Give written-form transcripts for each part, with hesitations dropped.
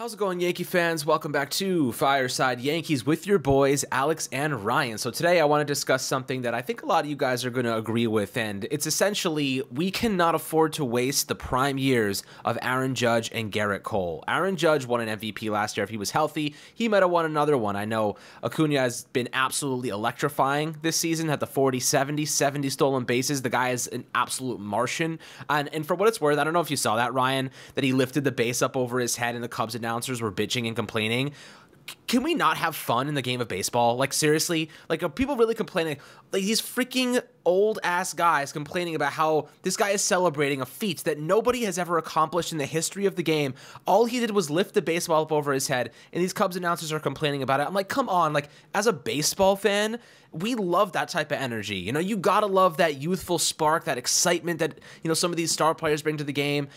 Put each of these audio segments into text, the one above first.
How's it going, Yankee fans? Welcome back to Fireside Yankees with your boys, Alex and Ryan. So today I want to discuss something that I think a lot of you guys are going to agree with, and it's essentially we cannot afford to waste the prime years of Aaron Judge and Garrett Cole. Aaron Judge won an MVP last year. If he was healthy, he might have won another one. I know Acuna has been absolutely electrifying this season, had the 40, 70 stolen bases. The guy is an absolute Martian. And for what it's worth, I don't know if you saw that, Ryan, that he lifted the base up over his head and the Cubs announcers were bitching and complaining. Can we not have fun in the game of baseball? Like, seriously? Like, are people really complaining? Like, these freaking old-ass guys complaining about how this guy is celebrating a feat that nobody has ever accomplished in the history of the game. All he did was lift the baseball up over his head, and these Cubs announcers are complaining about it. I'm like, come on. Like, as a baseball fan, we love that type of energy. You know, you gotta love that youthful spark, that excitement that, you know, some of these star players bring to the game.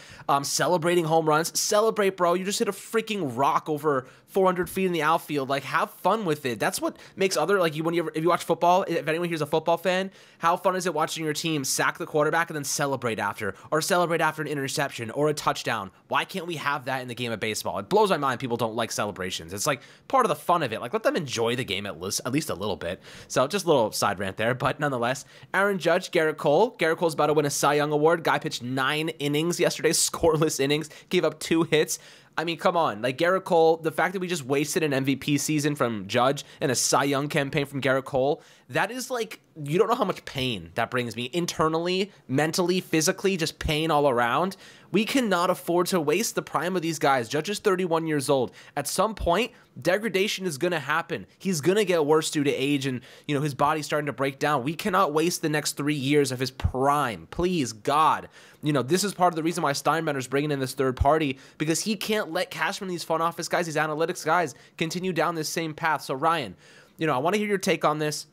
Celebrating home runs. Celebrate, bro. You just hit a freaking rock over 400 feet in the outfield. Like, have fun with it. That's what makes other, like, if you watch football, if anyone here's a football fan, how fun is it watching your team sack the quarterback and then celebrate after, or celebrate after an interception or a touchdown? Why can't we have that in the game of baseball? It blows my mind people don't like celebrations. It's like part of the fun of it. Like, let them enjoy the game at least a little bit. So just a little side rant there, but nonetheless, Aaron Judge, Garrett Cole. Garrett Cole's about to win a Cy Young Award. Guy pitched 9 innings yesterday, scoreless innings, gave up 2 hits. I mean, come on. Like, Garrett Cole, the fact that we just wasted an MVP season from Judge and a Cy Young campaign from Garrett Cole, that is like, you don't know how much pain that brings me internally, mentally, physically, just pain all around. We cannot afford to waste the prime of these guys. Judge is 31 years old. At some point, degradation is going to happen. He's going to get worse due to age and, you know, his body's starting to break down. We cannot waste the next 3 years of his prime. Please, God. You know, this is part of the reason why Steinbrenner's bringing in this third party, because he can't let Cashman, these front office guys, these analytics guys, continue down this same path. So, Ryan, you know, I want to hear your take on this.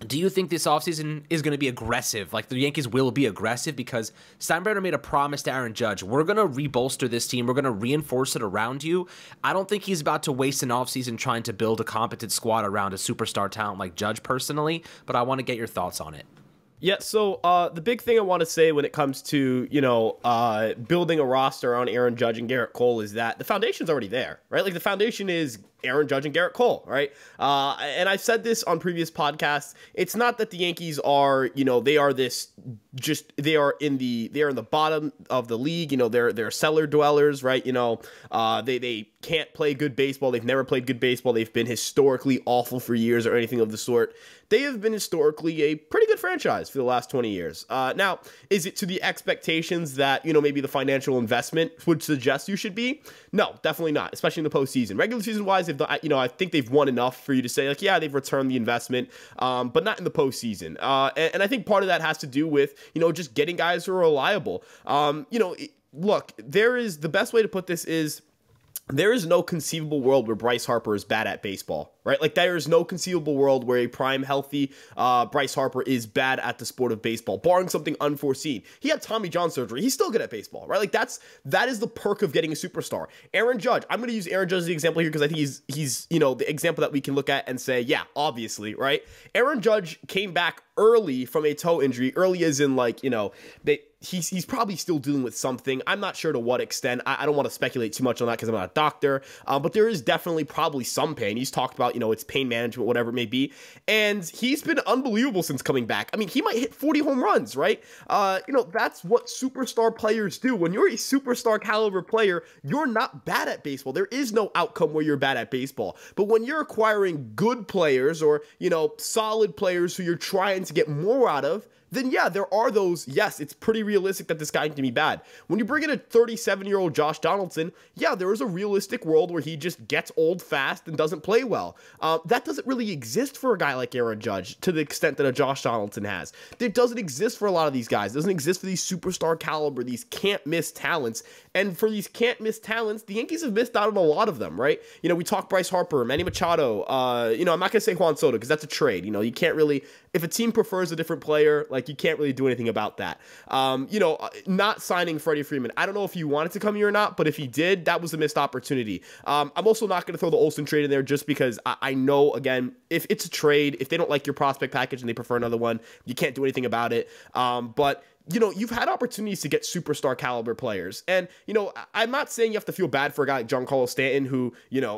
Do you think this offseason is going to be aggressive? Like, the Yankees will be aggressive? Because Steinbrenner made a promise to Aaron Judge. We're going to rebolster this team. We're going to reinforce it around you. I don't think he's about to waste an offseason trying to build a competent squad around a superstar talent like Judge personally, but I want to get your thoughts on it. Yeah, so the big thing I want to say when it comes to, you know, building a roster on Aaron Judge and Garrett Cole is that the foundation's already there, right? Like, the foundation is Aaron Judge and Garrett Cole, right? And I've said this on previous podcasts. It's not that the Yankees are, you know, they are in the bottom of the league. You know, they're cellar dwellers, right? You know, they can't play good baseball. They've never played good baseball. They've been historically awful for years or anything of the sort. They have been historically a pretty good franchise for the last 20 years. Now, is it to the expectations that, you know, maybe the financial investment would suggest you should be? No, definitely not, especially in the postseason. Regular season-wise, you know, I think they've won enough for you to say, like, yeah, they've returned the investment, but not in the postseason. And I think part of that has to do with, you know, just getting guys who are reliable. You know, look, the best way to put this is, there is no conceivable world where Bryce Harper is bad at baseball, right? Like, there is no conceivable world where a prime, healthy Bryce Harper is bad at the sport of baseball, barring something unforeseen. He had Tommy John surgery. He's still good at baseball, right? Like, that is the perk of getting a superstar. Aaron Judge, I'm going to use Aaron Judge as the example here because I think he's, you know, the example that we can look at and say, yeah, obviously, right? Aaron Judge came back early from a toe injury, early as in, like, you know, he's probably still dealing with something. I'm not sure to what extent. I don't want to speculate too much on that because I'm not a doctor, but there is definitely probably some pain. He's talked about, you know, it's pain management, whatever it may be, and he's been unbelievable since coming back. I mean, he might hit 40 home runs, right? You know, that's what superstar players do. When you're a superstar caliber player, you're not bad at baseball. There is no outcome where you're bad at baseball. But when you're acquiring good players or, you know, solid players who you're trying to get more out of, then yeah, there are those, yes, it's pretty realistic that this guy can be bad. When you bring in a 37-year-old Josh Donaldson, yeah, there is a realistic world where he just gets old fast and doesn't play well. That doesn't really exist for a guy like Aaron Judge to the extent that a Josh Donaldson has. It doesn't exist for a lot of these guys. It doesn't exist for these superstar caliber, these can't-miss talents. And for these can't-miss talents, the Yankees have missed out on a lot of them, right? You know, we talk Bryce Harper, Manny Machado, you know, I'm not going to say Juan Soto because that's a trade. You know, you can't really, if a team prefers a different player, like, you can't really do anything about that. You know, not signing Freddie Freeman. I don't know if he wanted to come here or not, but if he did, that was a missed opportunity. I'm also not going to throw the Olsen trade in there just because I know, again, if it's a trade, if they don't like your prospect package and they prefer another one, you can't do anything about it. But you've had opportunities to get superstar caliber players. And, I'm not saying you have to feel bad for a guy like Giancarlo Stanton who,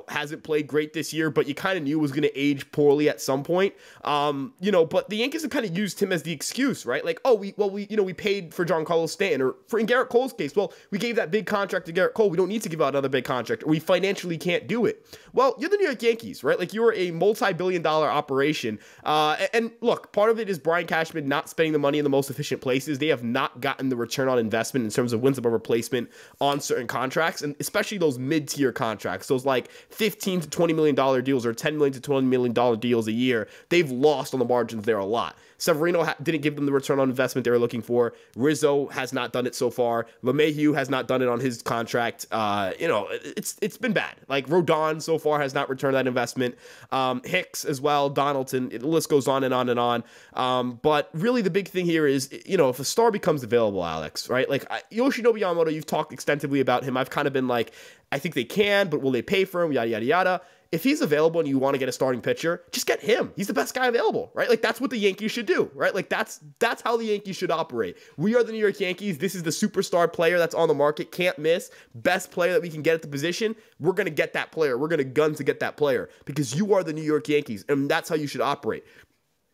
hasn't played great this year, but you kind of knew was going to age poorly at some point. But the Yankees have kind of used him as the excuse, right? Like, oh, we paid for Giancarlo Stanton, or in Garrett Cole's case, well, we gave that big contract to Garrett Cole. We don't need to give out another big contract, or we financially can't do it. Well, you're the New York Yankees, right? Like, you're a multi-billion-dollar operation. And look, part of it is Brian Cashman not spending the money in the most efficient places. They have not gotten the return on investment in terms of wins above replacement on certain contracts, and especially those mid-tier contracts, those like $15 to $20 million deals or $10 million to $20 million deals a year. They've lost on the margins there a lot. Severino didn't give them the return on investment they were looking for. Rizzo has not done it so far. LeMahieu has not done it on his contract. It's been bad. Like, Rodon so far has not returned that investment. Hicks as well, Donaldson, the list goes on and on and on. But really the big thing here is, if a star becomes available, Alex, right? Like, Yoshinobu Yamamoto, you've talked extensively about him. I've kind of been like, I think they can, but will they pay for him? Yada, yada, yada. If he's available and you want to get a starting pitcher, just get him. He's the best guy available, right? Like, that's what the Yankees should do, right? Like, that's how the Yankees should operate. We are the New York Yankees. This is the superstar player that's on the market. Can't miss. Best player that we can get at the position. We're going to get that player. We're going to gun to get that player because you are the New York Yankees, and that's how you should operate.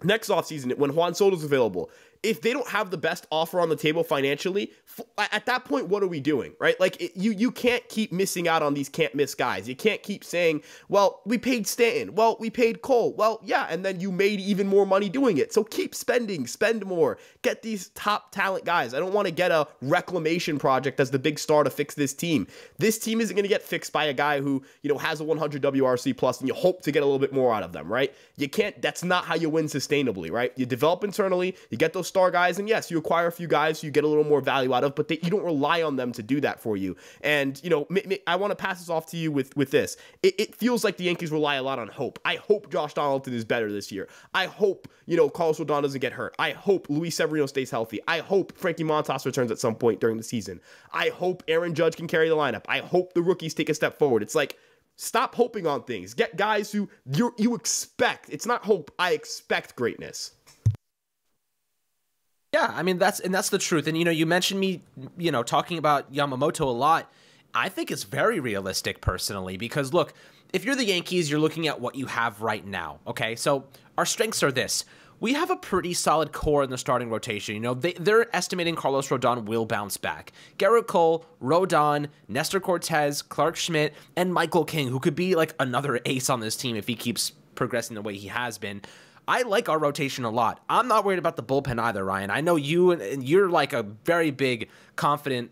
Next offseason, when Juan Soto's available, if they don't have the best offer on the table financially, at that point, what are we doing, right? Like, you can't keep missing out on these can't-miss guys. You can't keep saying, well, we paid Stanton. Well, we paid Cole. Well, yeah, and then you made even more money doing it. So keep spending. Spend more. Get these top talent guys. I don't want to get a reclamation project as the big star to fix this team. This team isn't going to get fixed by a guy who, has a 100 WRC plus and you hope to get a little bit more out of them, right? You can't. That's not how you win sustainably, right? You develop internally. You get those star guys, and yes, you acquire a few guys so you get a little more value out of, but you don't rely on them to do that for you. And, I want to pass this off to you with this. It feels like the Yankees rely a lot on hope. I hope Josh Donaldson is better this year. I hope, Carlos Rodon doesn't get hurt. I hope Luis Severino stays healthy. I hope Frankie Montas returns at some point during the season. I hope Aaron Judge can carry the lineup. I hope the rookies take a step forward. It's like, stop hoping on things. Get guys who you expect. It's not hope. I expect greatness. Yeah, I mean, that's the truth. And, you mentioned me, talking about Yamamoto a lot. I think it's very realistic personally because, look, if you're the Yankees, you're looking at what you have right now, okay? So our strengths are this. We have a pretty solid core in the starting rotation. They're estimating Carlos Rodon will bounce back. Garrett Cole, Rodon, Nestor Cortez, Clark Schmidt, and Michael King, who could be like another ace on this team if he keeps progressing the way he has been. I like our rotation a lot. I'm not worried about the bullpen either, Ryan. I know you and you're like a very big confidant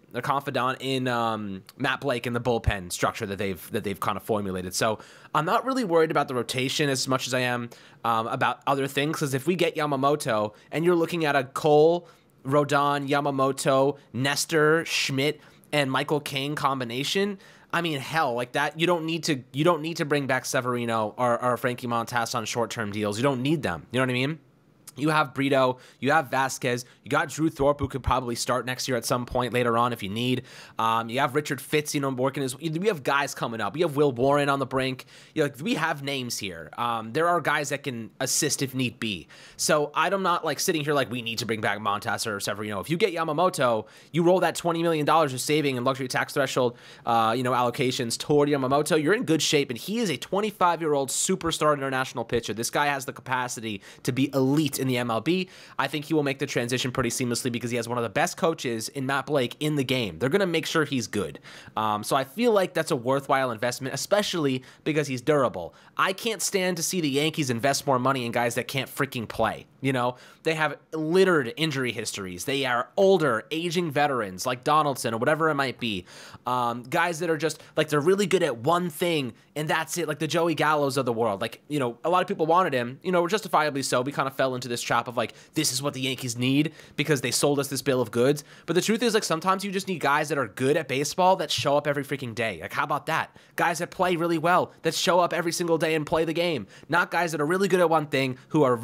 in Matt Blake and the bullpen structure that they've kind of formulated. So I'm not really worried about the rotation as much as I am about other things. Because if we get Yamamoto and you're looking at a Cole, Rodon, Yamamoto, Nestor, Schmidt, and Michael King combination, I mean, hell, like that, you don't need to bring back Severino or Frankie Montas on short-term deals. You don't need them. You know what I mean? You have Brito, you have Vasquez, you got Drew Thorpe, who could probably start next year at some point later on if you need. You have Richard Fitz, working we have guys coming up. We have Will Warren on the brink. We have names here. There are guys that can assist if need be. So I'm not like sitting here like we need to bring back Montas or Severino. If you get Yamamoto, you roll that $20 million of saving and luxury tax threshold, allocations toward Yamamoto, you're in good shape. And he is a 25-year-old superstar international pitcher. This guy has the capacity to be elite in the MLB. I think he will make the transition pretty seamlessly because he has one of the best coaches in Matt Blake in the game. They're going to make sure he's good. So I feel like that's a worthwhile investment, especially because he's durable. I can't stand to see the Yankees invest more money in guys that can't freaking play. They have littered injury histories. They are older, aging veterans like Donaldson or whatever it might be. Guys that are just like they're really good at one thing and that's it, like the Joey Gallos of the world. Like, a lot of people wanted him, justifiably so. We kind of fell into this trap of like, this is what the Yankees need because they sold us this bill of goods. But the truth is, like, sometimes you just need guys that are good at baseball that show up every freaking day. Like, how about that? Guys that play really well, that show up every single day and play the game. Not guys that are really good at one thing, who are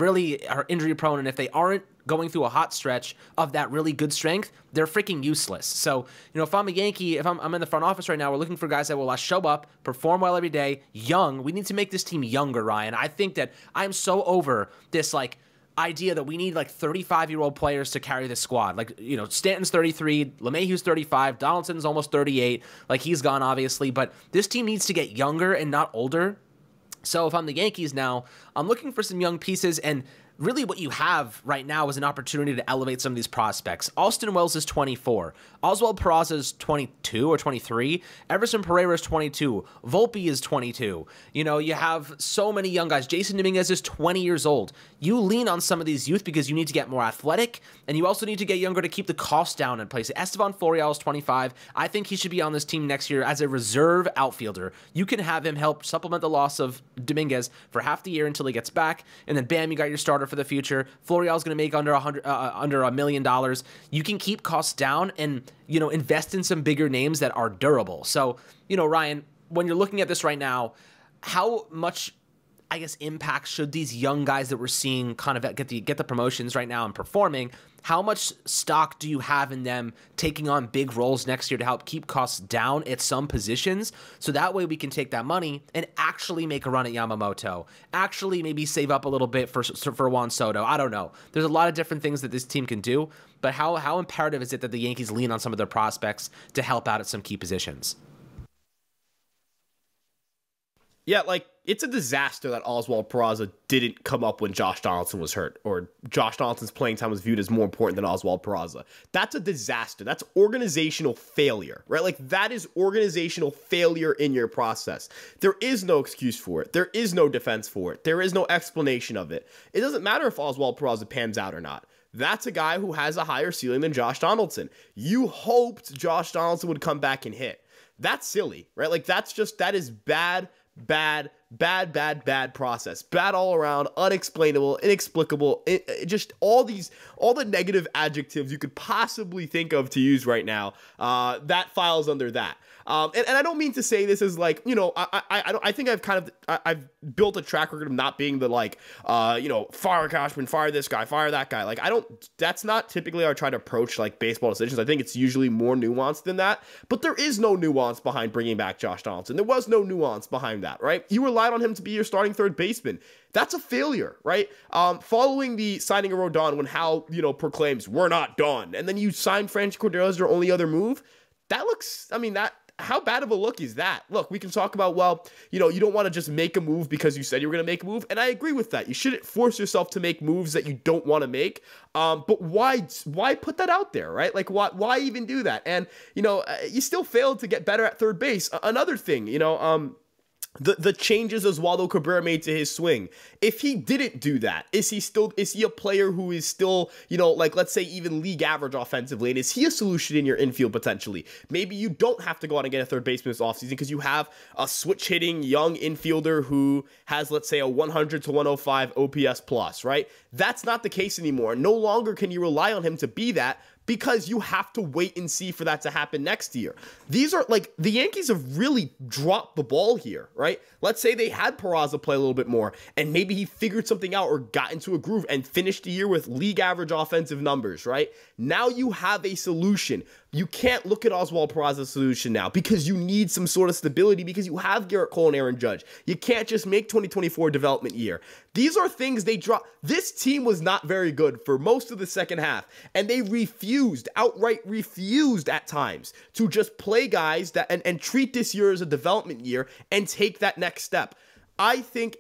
injury prone, and if they aren't going through a hot stretch of that really good strength, they're freaking useless. So, if I'm a Yankee, if I'm in the front office right now, we're looking for guys that will show up, perform well every day, young. We need to make this team younger, Ryan. I think that I'm so over this, like, idea that we need like 35-year-old players to carry the squad. Like, you know, Stanton's 33, LeMahieu's 35, Donaldson's almost 38. Like, he's gone, obviously, but this team needs to get younger and not older. So if I'm the Yankees now, I'm looking for some young pieces, and really what you have right now is an opportunity to elevate some of these prospects. Austin Wells is 24. Oswald Peraza is 22 or 23. Everson Pereira is 22. Volpe is 22. You know, you have so many young guys. Jason Dominguez is 20 years old. You lean on some of these youth because you need to get more athletic, and you also need to get younger to keep the cost down in place. Estevan Florial is 25. I think he should be on this team next year as a reserve outfielder. You can have him help supplement the loss of Dominguez for half the year until he gets back, and then bam, you got your starter for the future. Florial's going to make under $1 million. You can keep costs down and, you know, invest in some bigger names that are durable. So, you know, Ryan, when you're looking at this right now, how much, I guess, impact should these young guys that we're seeing kind of get the promotions right now and performing, how much stock do you have in them taking on big roles next year to help keep costs down at some positions? So that way we can take that money and actually make a run at Yamamoto, actually maybe save up a little bit for Juan Soto. I don't know. There's a lot of different things that this team can do, but how imperative is it that the Yankees lean on some of their prospects to help out at some key positions? Yeah, like, it's a disaster that Oswald Peraza didn't come up when Josh Donaldson was hurt, or Josh Donaldson's playing time was viewed as more important than Oswald Peraza. That's a disaster. That's organizational failure, right? Like, that is organizational failure in your process. There is no excuse for it. There is no defense for it. There is no explanation of it. It doesn't matter if Oswald Peraza pans out or not. That's a guy who has a higher ceiling than Josh Donaldson. You hoped Josh Donaldson would come back and hit. That's silly, right? Like, that is bad process. Bad all around, unexplainable, inexplicable. Just all the negative adjectives you could possibly think of to use right now. That files under that. And I don't mean to say this as like, you know, I think I've built a track record of not being the like, you know, fire Cashman, fire this guy, fire that guy. Like, that's not typically how I try to approach like baseball decisions. I think it's usually more nuanced than that, but there is no nuance behind bringing back Josh Donaldson. There was no nuance behind that, right? You relied on him to be your starting third baseman. That's a failure, right? Following the signing of Rodon, when Hal, you know, proclaims we're not done, and then you sign Franchi Cordero as your only other move. That looks, I mean, how bad of a look is that? Look, we can talk about, well, you know, you don't want to just make a move because you said you were going to make a move, and I agree with that. You shouldn't force yourself to make moves that you don't want to make, but why put that out there, right? Like, why even do that? And, you know, you still failed to get better at third base. Another thing, you know, the changes Oswaldo Cabrera made to his swing. If he didn't do that, is he a player who is still, you know, like, let's say even league average offensively, and is he a solution in your infield potentially? Maybe you don't have to go out and get a third baseman this offseason because you have a switch hitting young infielder who has, let's say, a 100 to 105 OPS plus, right? That's not the case anymore. No longer can you rely on him to be that, because you have to wait and see for that to happen next year. These are, like, the Yankees have really dropped the ball here, right? Let's say they had Peraza play a little bit more, and maybe he figured something out or got into a groove and finished the year with league average offensive numbers, right? Now you have a solution. You can't look at Oswald Peraza's solution now because you need some sort of stability because you have Garrett Cole and Aaron Judge. You can't just make 2024 a development year. These are things they drop. This team was not very good for most of the second half, and they outright refused at times to just play guys that and treat this year as a development year and take that next step. I think,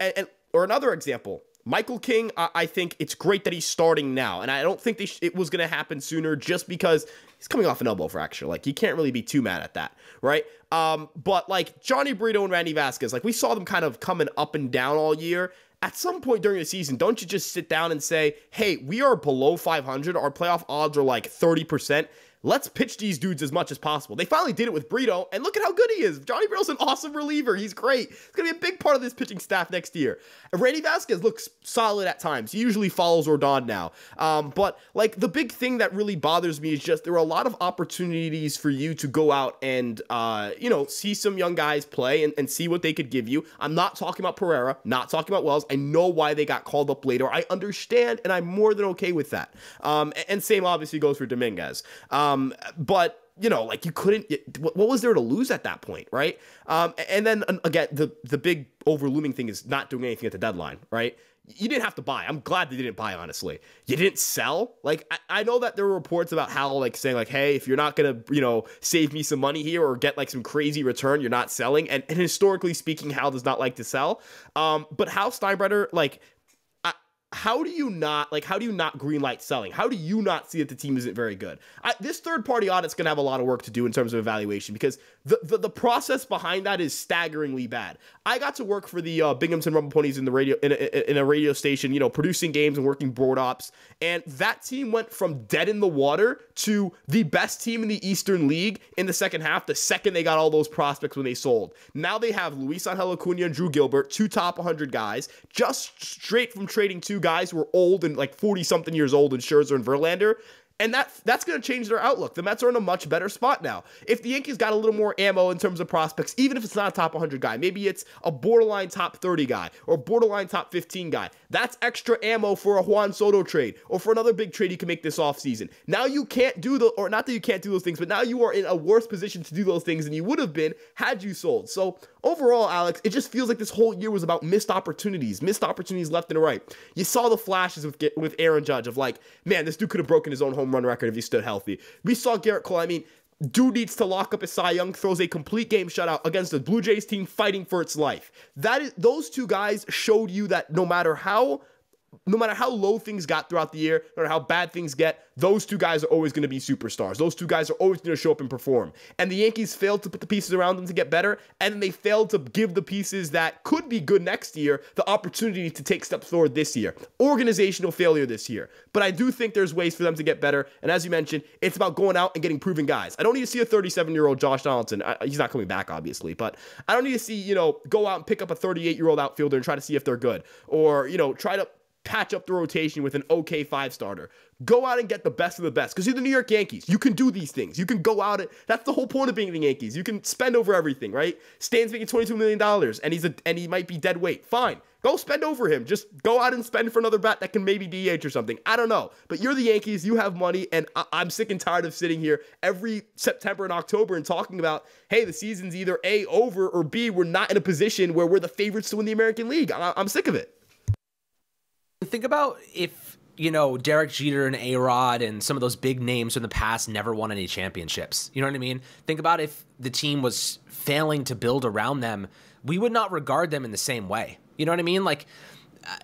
or another example, Michael King, I think it's great that he's starting now, and I don't think it was going to happen sooner just because he's coming off an elbow fracture. Like, you can't really be too mad at that, right? But, like, Johnny Brito and Randy Vasquez, like, we saw them kind of coming up and down all year. At some point during the season, don't you just sit down and say, hey, we are below 500. Our playoff odds are like 30%. Let's pitch these dudes as much as possible. They finally did it with Brito, and look at how good he is. Johnny Brito's an awesome reliever. He's great. He's going to be a big part of this pitching staff next year. And Randy Vasquez looks solid at times. He usually follows Rodon now. But, like, the big thing that really bothers me is just there are a lot of opportunities for you to go out and, you know, see some young guys play and see what they could give you. I'm not talking about Pereira, not talking about Wells. I know why they got called up later. I understand, and I'm more than okay with that. And same obviously goes for Dominguez. But, you know, like, you couldn't, what was there to lose at that point, right? And then, again, the big overlooming thing is not doing anything at the deadline, right? you didn't have to buy. I'm glad they didn't buy, honestly. You didn't sell. Like, I know that there were reports about how, like, saying, like, hey, if you're not going to, you know, save me some money here or get, like, some crazy return, you're not selling. And historically speaking, Hal does not like to sell. But Hal Steinbrenner, like, how do you not greenlight selling? How do you not see that the team isn't very good? This third-party audit's going to have a lot of work to do in terms of evaluation because the process behind that is staggeringly bad. I got to work for the Binghamton Rumble Ponies in a radio station, you know, producing games and working board ops, and that team went from dead in the water to the best team in the Eastern League in the second half the second they got all those prospects when they sold. Now they have Luis Angel Acuna and Drew Gilbert, 2 top 100 guys, just straight from trading 2 guys who are old and like 40-something years old in Scherzer and Verlander. And that's going to change their outlook. The Mets are in a much better spot now. If the Yankees got a little more ammo in terms of prospects, even if it's not a top 100 guy, maybe it's a borderline top 30 guy or borderline top 15 guy, that's extra ammo for a Juan Soto trade or for another big trade you can make this offseason. Now you can't do or not that you can't do those things, but now you are in a worse position to do those things than you would have been had you sold. So overall, Alex, it just feels like this whole year was about missed opportunities left and right. You saw the flashes with Aaron Judge of like, man, this dude could have broken his own home run record if he stood healthy. We saw Garrett Cole. I mean, dude needs to lock up his Cy Young, throws a complete game shutout against the Blue Jays team fighting for its life. Those 2 guys showed you that no matter how low things got throughout the year, no matter how bad things get, those 2 guys are always going to be superstars. Those 2 guys are always going to show up and perform. And the Yankees failed to put the pieces around them to get better, and then they failed to give the pieces that could be good next year the opportunity to take steps forward this year. Organizational failure this year. But I do think there's ways for them to get better, and as you mentioned, it's about going out and getting proven guys. I don't need to see a 37-year-old Josh Donaldson. He's not coming back, obviously, but I don't need to see, you know, go out and pick up a 38-year-old outfielder and try to see if they're good. Or, you know, try to patch up the rotation with an okay 5-starter. Go out and get the best of the best because you're the New York Yankees. You can do these things. You can go out and that's the whole point of being the Yankees. You can spend over everything, right? Stan's making $22 million and he might be dead weight. Fine. Go spend over him. Just go out and spend for another bat that can maybe DH or something. I don't know. But you're the Yankees. You have money. And I'm sick and tired of sitting here every September and October and talking about, hey, the season's either A, over, or B, we're not in a position where we're the favorites to win the American League. I'm sick of it. Think about if, you know, Derek Jeter and A-Rod and some of those big names in the past never won any championships. You know what I mean? Think about if the team was failing to build around them, we would not regard them in the same way. You know what I mean? Like,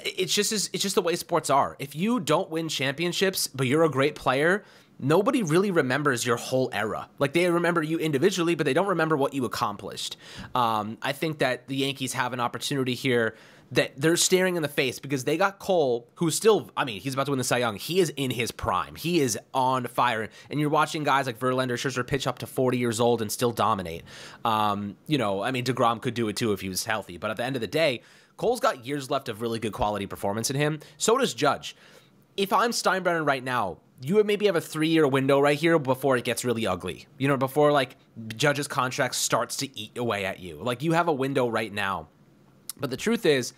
it's just the way sports are. If you don't win championships, but you're a great player, nobody really remembers your whole era. Like, they remember you individually, but they don't remember what you accomplished. I think that the Yankees have an opportunity here that they're staring in the face because they got Cole, who's still, I mean, he's about to win the Cy Young. He is in his prime. He is on fire. And you're watching guys like Verlander, Scherzer pitch up to 40 years old and still dominate. You know, I mean, DeGrom could do it too if he was healthy. But at the end of the day, Cole's got years left of really good quality performance in him. So does Judge. If I'm Steinbrenner right now, you would maybe have a 3-year window right here before it gets really ugly. You know, before like Judge's contract starts to eat away at you. Like, you have a window right now. But the truth is,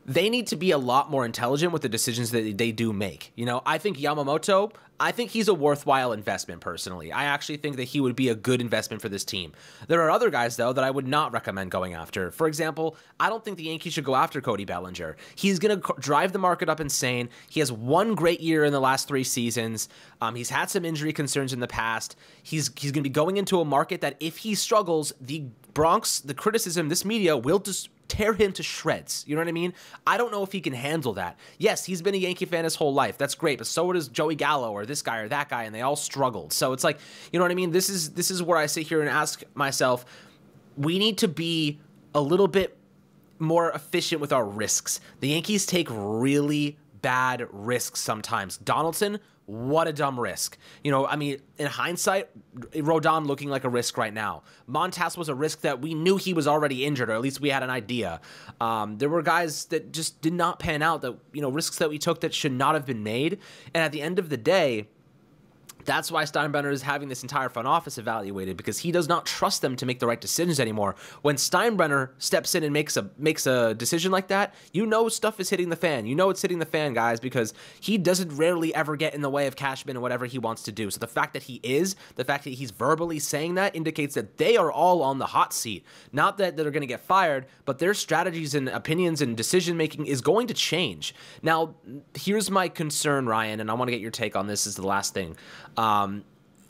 they need to be a lot more intelligent with the decisions that they do make. You know, I think Yamamoto, I think he's a worthwhile investment personally. I actually think that he would be a good investment for this team. There are other guys, though, that I would not recommend going after. For example, I don't think the Yankees should go after Cody Bellinger. He's going to drive the market up insane. He has one great year in the last 3 seasons. He's had some injury concerns in the past. He's going to be going into a market that if he struggles, the Bronx, the criticism, this media will just tear him to shreds. You know what I mean? I don't know if he can handle that. Yes, he's been a Yankee fan his whole life. That's great. But so does Joey Gallo or this guy or that guy, and they all struggled. So it's like, you know what I mean? This is where I sit here and ask myself, we need to be a little bit more efficient with our risks. The Yankees take really bad risks sometimes. Donaldson, what a dumb risk. You know, I mean, in hindsight, Rodon looking like a risk right now. Montas was a risk that we knew he was already injured, or at least we had an idea. There were guys that just did not pan out, that, you know, risks that we took that should not have been made. And at the end of the day, That's why Steinbrenner is having this entire front office evaluated, because he does not trust them to make the right decisions anymore. When Steinbrenner steps in and makes a decision like that, you know stuff is hitting the fan. You know it's hitting the fan, guys, because he doesn't rarely ever get in the way of Cashman and whatever he wants to do. So the fact that he's verbally saying that indicates that they are all on the hot seat. Not that they're going to get fired, but their strategies and opinions and decision making is going to change. Now, here's my concern, Ryan, and I want to get your take on this as the last thing.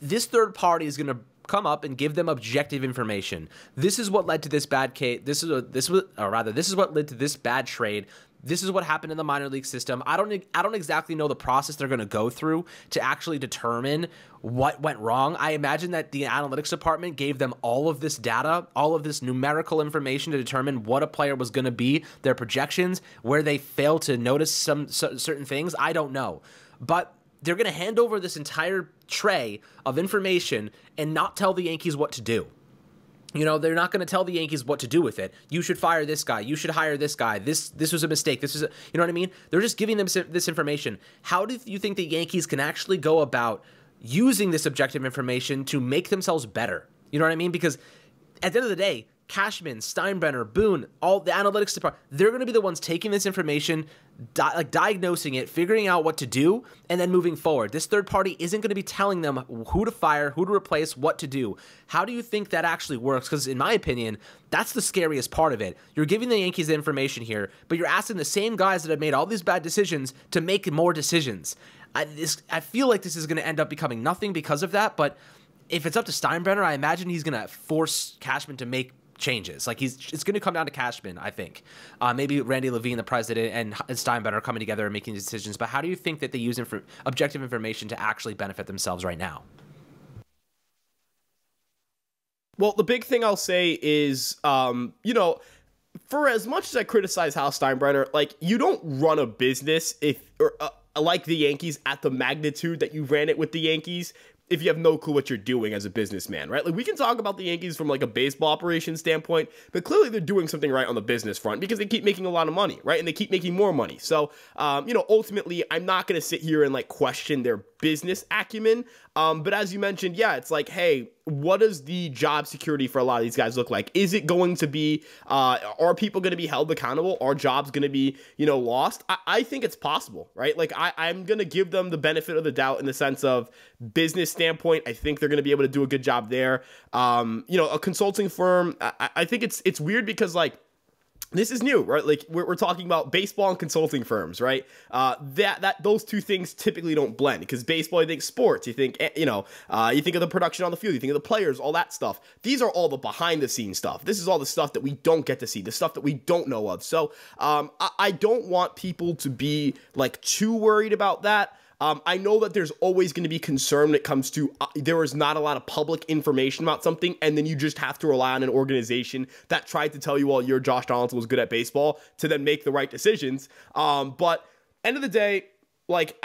This third party is going to come up and give them objective information. This is what led to this bad case. This is what led to this bad trade. This is what happened in the minor league system. I don't exactly know the process they're going to go through to actually determine what went wrong. I imagine that the analytics department gave them all of this data, all of this numerical information to determine what a player was going to be, their projections, where they failed to notice certain things. I don't know. But they're going to hand over this entire tray of information and not tell the Yankees what to do. You know, they're not going to tell the Yankees what to do with it. You should fire this guy. You should hire this guy. This was a mistake. You know what I mean? They're just giving them this information. How do you think the Yankees can actually go about using this objective information to make themselves better? You know what I mean? Because at the end of the day, Cashman, Steinbrenner, Boone, all the analytics department, they're going to be the ones taking this information, diagnosing it, figuring out what to do, and then moving forward. This third party isn't going to be telling them who to fire, who to replace, what to do. How do you think that actually works? Because in my opinion, that's the scariest part of it. You're giving the Yankees the information here, but you're asking the same guys that have made all these bad decisions to make more decisions. I feel like this is going to end up becoming nothing because of that, but if it's up to Steinbrenner, I imagine he's going to force Cashman to make changes. Like it's going to come down to Cashman, I think. Maybe Randy Levine, the president, and Steinbrenner are coming together and making decisions. But how do you think that they use objective information to actually benefit themselves right now? Well, the big thing I'll say is, for as much as I criticize Hal Steinbrenner, like, you don't run a business like the Yankees at the magnitude that you ran it with the Yankees if you have no clue what you're doing as a businessman, right? Like, we can talk about the Yankees from like a baseball operation standpoint, but clearly they're doing something right on the business front because they keep making a lot of money, right? And they keep making more money. So, ultimately, I'm not going to sit here and like question their business acumen. But as you mentioned, yeah, it's like, hey, what does the job security for a lot of these guys look like? Is it going to be, are people going to be held accountable? Are jobs going to be, lost? I think it's possible, right? Like, I'm going to give them the benefit of the doubt in the sense of business standpoint. I think they're going to be able to do a good job there. A consulting firm, I think it's weird because, like, this is new, right? Like, we're talking about baseball and consulting firms, right? Those two things typically don't blend because baseball, you think sports, you think, you think of the production on the field, you think of the players, all that stuff. These are all the behind the scenes stuff. This is all the stuff that we don't get to see, the stuff that we don't know of. So I don't want people to be like too worried about that. I know that there's always going to be concern when it comes to there is not a lot of public information about something, and then you just have to rely on an organization that tried to tell you, well, your Josh Donaldson was good at baseball to then make the right decisions. But end of the day, like,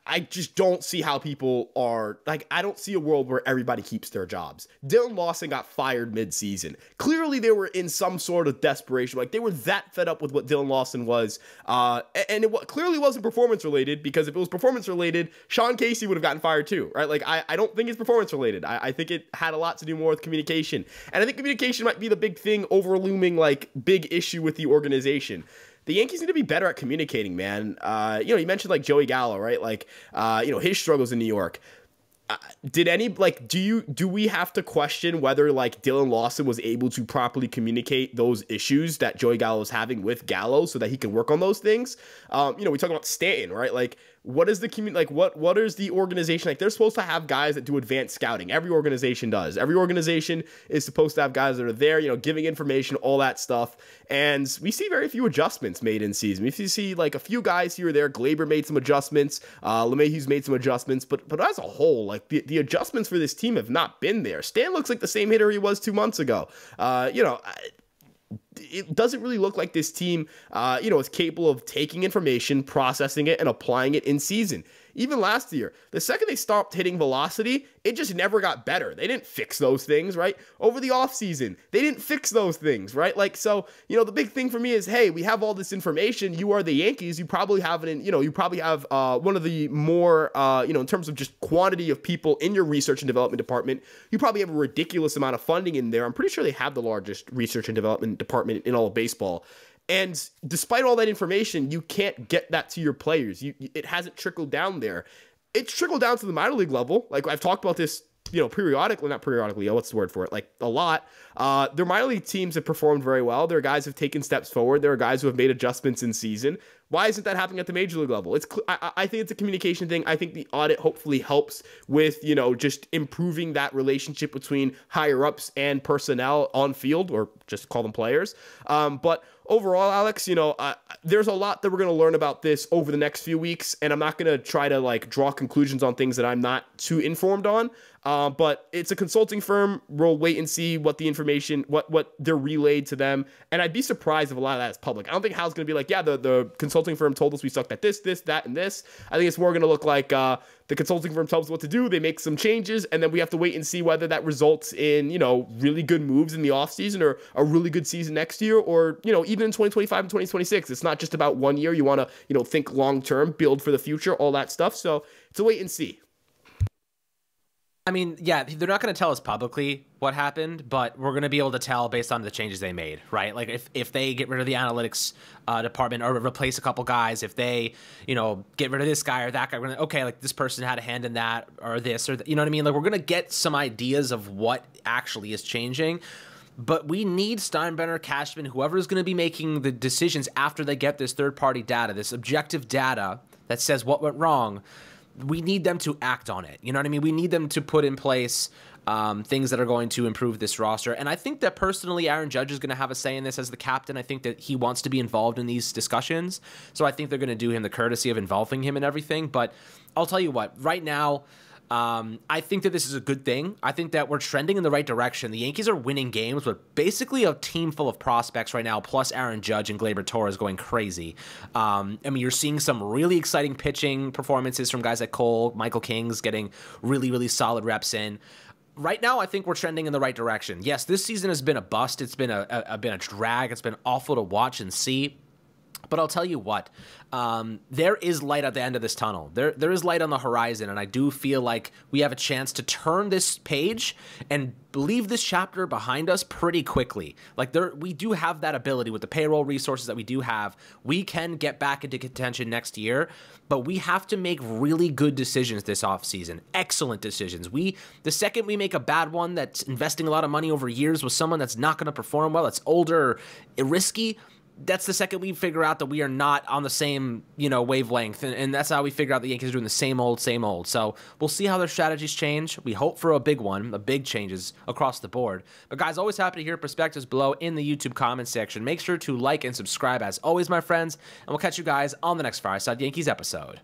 I just don't see how people are, like, I don't see a world where everybody keeps their jobs. Dylan Lawson got fired mid-season. Clearly, they were in some sort of desperation. Like, they were that fed up with what Dylan Lawson was. And it clearly wasn't performance-related, because if it was performance-related, Sean Casey would have gotten fired too, right? Like, I don't think it's performance-related. I think it had a lot to do more with communication. And I think communication might be the big thing overlooming, like, big issue with the organization. The Yankees need to be better at communicating, man. You mentioned like Joey Gallo, right? Like, his struggles in New York. Do we have to question whether like Dylan Lawson was able to properly communicate those issues that Joey Gallo was having with Gallo so that he can work on those things? We talk about Stanton, right? Like, what is the what is the organization like? They're supposed to have guys that do advanced scouting. Every organization does. Every organization is supposed to have guys that are there, giving information, all that stuff. And we see very few adjustments made in season. We see like a few guys here or there. Glaber made some adjustments. LeMahieu's made some adjustments. But as a whole, like the adjustments for this team have not been there. Stan looks like the same hitter he was 2 months ago. it doesn't really look like this team, is capable of taking information, processing it, and applying it in season. Even last year, the second they stopped hitting velocity, it just never got better. They didn't fix those things, right? Over the offseason, they didn't fix those things, right? Like, so, the big thing for me is, hey, we have all this information. You are the Yankees. You probably have one of the more, in terms of just quantity of people in your research and development department, you probably have a ridiculous amount of funding in there. I'm pretty sure they have the largest research and development department in all of baseball. And despite all that information, you can't get that to your players. It hasn't trickled down there. It's trickled down to the minor league level. Like, I've talked about this, periodically, not periodically, what's the word for it? Like, a lot. Their minor league teams have performed very well. Their guys have taken steps forward. There are guys who have made adjustments in season. Why isn't that happening at the major league level? I think it's a communication thing. I think the audit hopefully helps with, just improving that relationship between higher ups and personnel on field, or just call them players. But overall, Alex, there's a lot that we're going to learn about this over the next few weeks, and I'm not going to try to draw conclusions on things that I'm not too informed on. But it's a consulting firm. We'll wait and see what the information, what they're relayed to them. And I'd be surprised if a lot of that is public. I don't think Hal's going to be like, yeah, the consulting firm told us we sucked at this, that, and this. I think it's more going to look like the consulting firm tells us what to do. They make some changes, and then we have to wait and see whether that results in, really good moves in the offseason or a really good season next year, or, even in 2025 and 2026. It's not just about 1 year. You want to, think long-term, build for the future, all that stuff. So it's a wait and see. I mean, yeah, they're not going to tell us publicly what happened, but we're going to be able to tell based on the changes they made, right? Like, if they get rid of the analytics department or replace a couple guys, if they, get rid of this guy or that guy, we're going to, okay, like, this person had a hand in that or this or, you know what I mean? Like, we're going to get some ideas of what actually is changing. But we need Steinbrenner, Cashman, whoever is going to be making the decisions after they get this third-party data, this objective data that says what went wrong. We need them to act on it. You know what I mean? We need them to put in place things that are going to improve this roster. And I think that personally, Aaron Judge is going to have a say in this as the captain. I think that he wants to be involved in these discussions. So I think they're going to do him the courtesy of involving him in everything. But I'll tell you what, right now, I think that this is a good thing. I think that we're trending in the right direction. The Yankees are winning games with basically a team full of prospects right now, plus Aaron Judge and Gleyber Torres going crazy. I mean, you're seeing some really exciting pitching performances from guys like Cole, Michael King's getting really, really solid reps in. Right now, I think we're trending in the right direction. Yes, this season has been a bust. It's been a drag. It's been awful to watch and see. But I'll tell you what, there is light at the end of this tunnel. There is light on the horizon, and I do feel like we have a chance to turn this page and leave this chapter behind us pretty quickly. Like, we do have that ability with the payroll resources that we do have. We can get back into contention next year, but we have to make really good decisions this offseason. Excellent decisions. The second we make a bad one that's investing a lot of money over years with someone that's not going to perform well, that's older, risky, that's the second we figure out that we are not on the same, wavelength. And that's how we figure out the Yankees are doing the same old, same old. So we'll see how their strategies change. We hope for a big changes across the board. But guys, always happy to hear perspectives below in the YouTube comment section. Make sure to like and subscribe as always, my friends. And we'll catch you guys on the next Fireside Yankees episode.